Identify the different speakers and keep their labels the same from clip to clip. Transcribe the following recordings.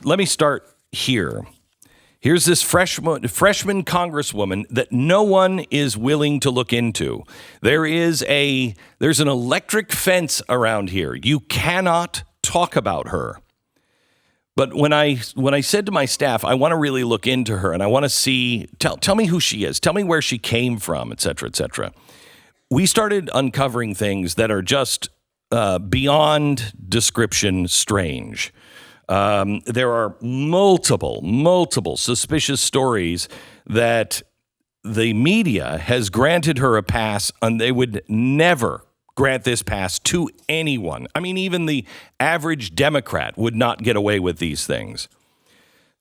Speaker 1: let me start here. Here's this freshman congresswoman that no one is willing to look into. There's an electric fence around here. You cannot talk about her. But when I said to my staff, I want to really look into her and I want to see, tell me who she is, tell me where she came from, et cetera, et cetera. We started uncovering things that are just beyond description strange. There are multiple suspicious stories that the media has granted her a pass, and they would never grant this pass to anyone. I mean, even the average Democrat would not get away with these things.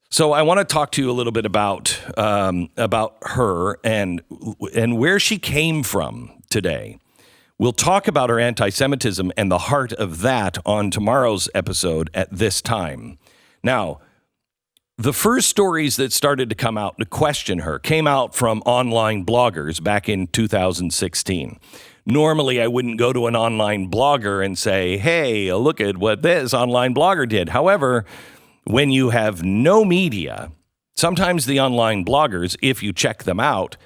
Speaker 1: So I want to talk to you a little bit about her and where she came from today. We'll talk about her anti-Semitism and the heart of that on tomorrow's episode at this time. Now, the first stories that started to come out to question her came out from online bloggers back in 2016. Normally, I wouldn't go to an online blogger and say, hey, look at what this online blogger did. However, when you have no media, sometimes the online bloggers, if you check them out,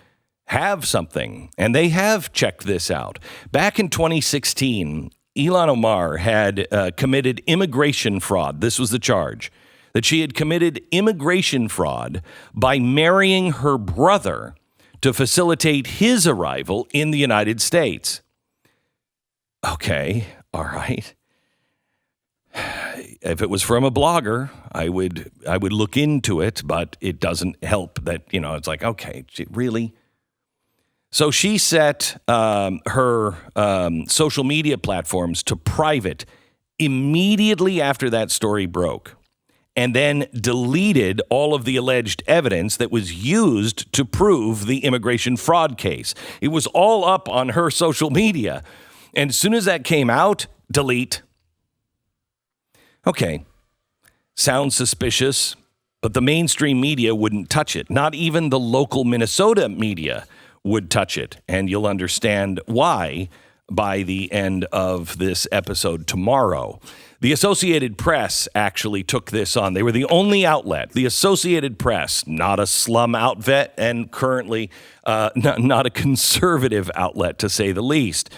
Speaker 1: have something, and they have checked this out. Back in 2016, Ilhan Omar had committed immigration fraud. This was the charge, that she had committed immigration fraud by marrying her brother to facilitate his arrival in the United States. Okay, all right. If it was from a blogger, I would look into it, but it doesn't help that, it's like, okay, really? So she set her social media platforms to private immediately after that story broke, and then deleted all of the alleged evidence that was used to prove the immigration fraud case. It was all up on her social media. And as soon as that came out, delete. Okay, sounds suspicious, but the mainstream media wouldn't touch it. Not even the local Minnesota media would touch it. And you'll understand why by the end of this episode tomorrow. The Associated Press actually took this on. They were the only outlet. The Associated Press, not a slum outfit, and currently not a conservative outlet, to say the least.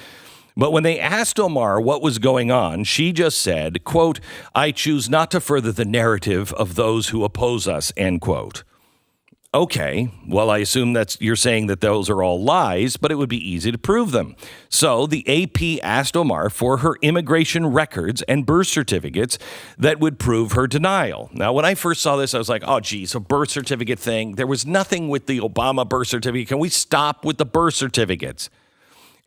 Speaker 1: But when they asked Omar what was going on, she just said, quote, "I choose not to further the narrative of those who oppose us," end quote. Okay, well, I assume you're saying that those are all lies, but it would be easy to prove them. So the AP asked Omar for her immigration records and birth certificates that would prove her denial. Now, when I first saw this, I was like, oh, geez, a birth certificate thing. There was nothing with the Obama birth certificate. Can we stop with the birth certificates?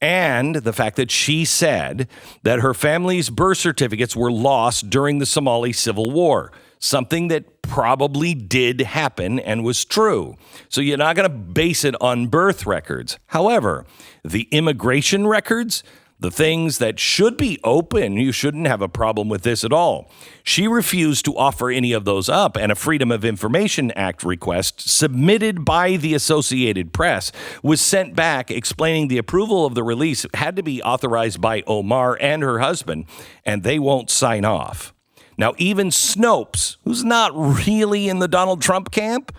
Speaker 1: And the fact that she said that her family's birth certificates were lost during the Somali Civil War, something that probably did happen and was true. So you're not going to base it on birth records. However, the immigration records, the things that should be open, you shouldn't have a problem with this at all. She refused to offer any of those up, and a Freedom of Information Act request submitted by the Associated Press was sent back explaining the approval of the release had to be authorized by Omar and her husband, and they won't sign off. Now, even Snopes, who's not really in the Donald Trump camp,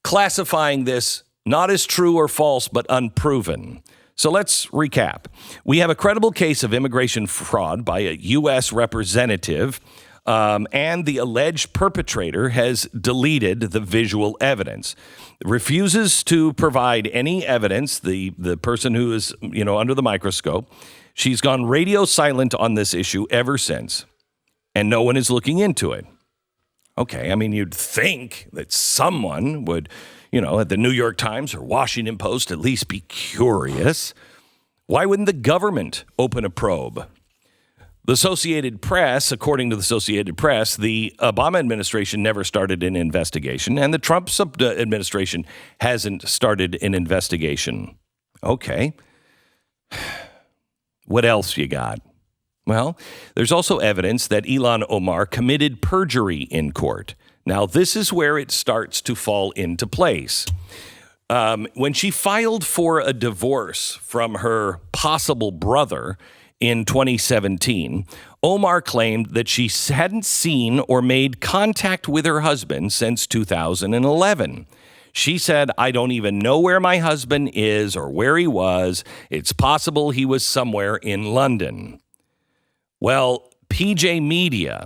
Speaker 1: classifying this not as true or false, but unproven. So let's recap. We have a credible case of immigration fraud by a U.S. representative, and the alleged perpetrator has deleted the visual evidence, refuses to provide any evidence, the person who is, under the microscope. She's gone radio silent on this issue ever since. And no one is looking into it. Okay, I mean, you'd think that someone would, at the New York Times or Washington Post at least be curious. Why wouldn't the government open a probe? The Associated Press, according to the Associated Press, the Obama administration never started an investigation, and the Trump administration hasn't started an investigation. Okay. What else you got? Well, there's also evidence that Ilhan Omar committed perjury in court. Now, this is where it starts to fall into place. When she filed for a divorce from her possible brother in 2017, Omar claimed that she hadn't seen or made contact with her husband since 2011. She said, I don't even know where my husband is or where he was. It's possible he was somewhere in London. Well, PJ Media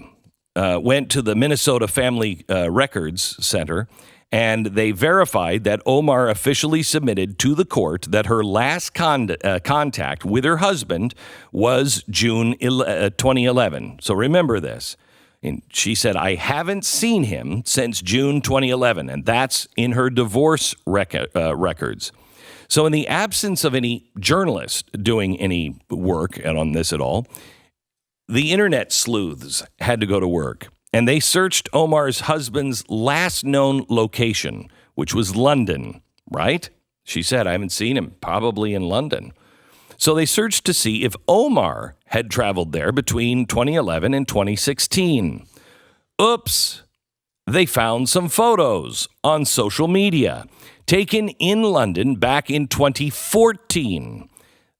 Speaker 1: went to the Minnesota Family Records Center, and they verified that Omar officially submitted to the court that her last contact with her husband was June 2011. So remember this. And she said, I haven't seen him since June 2011, and that's in her divorce records. So in the absence of any journalist doing any work on this at all, the internet sleuths had to go to work. And they searched Omar's husband's last known location, which was London, right? She said, I haven't seen him, probably in London. So they searched to see if Omar had traveled there between 2011 and 2016. Oops. They found some photos on social media taken in London back in 2014.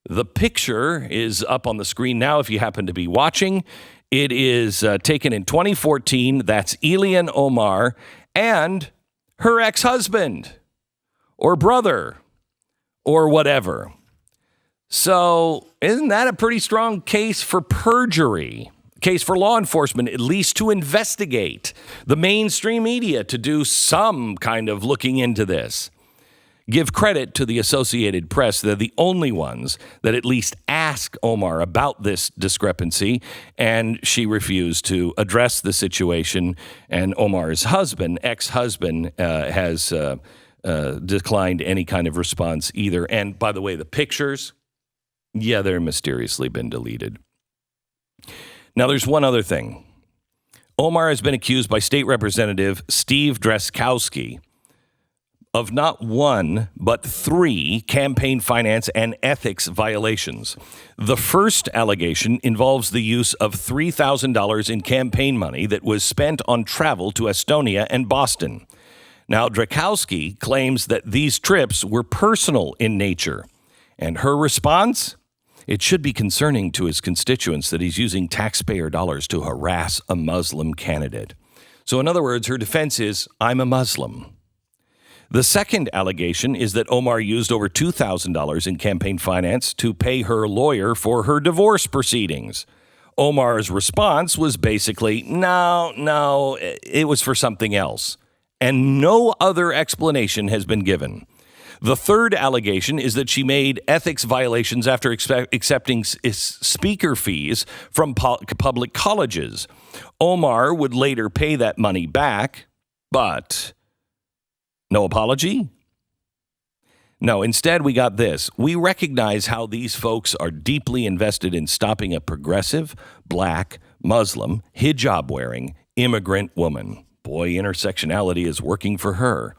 Speaker 1: The picture is up on the screen now if you happen to be watching. It is taken in 2014. That's Ilhan Omar and her ex-husband or brother or whatever. So isn't that a pretty strong case for perjury? Case for law enforcement, at least to investigate the mainstream media, to do some kind of looking into this. Give credit to the Associated Press. They're the only ones that at least ask Omar about this discrepancy, and she refused to address the situation. And Omar's husband, ex-husband, has declined any kind of response either. And by the way, the pictures, they're mysteriously been deleted. Now, there's one other thing. Omar has been accused by State Representative Steve Drazkowski of not one, but 3 campaign finance and ethics violations. The first allegation involves the use of $3,000 in campaign money that was spent on travel to Estonia and Boston. Now, Drazkowski claims that these trips were personal in nature. And her response? It should be concerning to his constituents that he's using taxpayer dollars to harass a Muslim candidate. So in other words, her defense is, I'm a Muslim. The second allegation is that Omar used over $2,000 in campaign finance to pay her lawyer for her divorce proceedings. Omar's response was basically, no, it was for something else. And no other explanation has been given. The third allegation is that she made ethics violations after accepting speaker fees from public colleges. Omar would later pay that money back, but no apology? No, instead we got this. We recognize how these folks are deeply invested in stopping a progressive, black, Muslim, hijab-wearing, immigrant woman. Boy, intersectionality is working for her.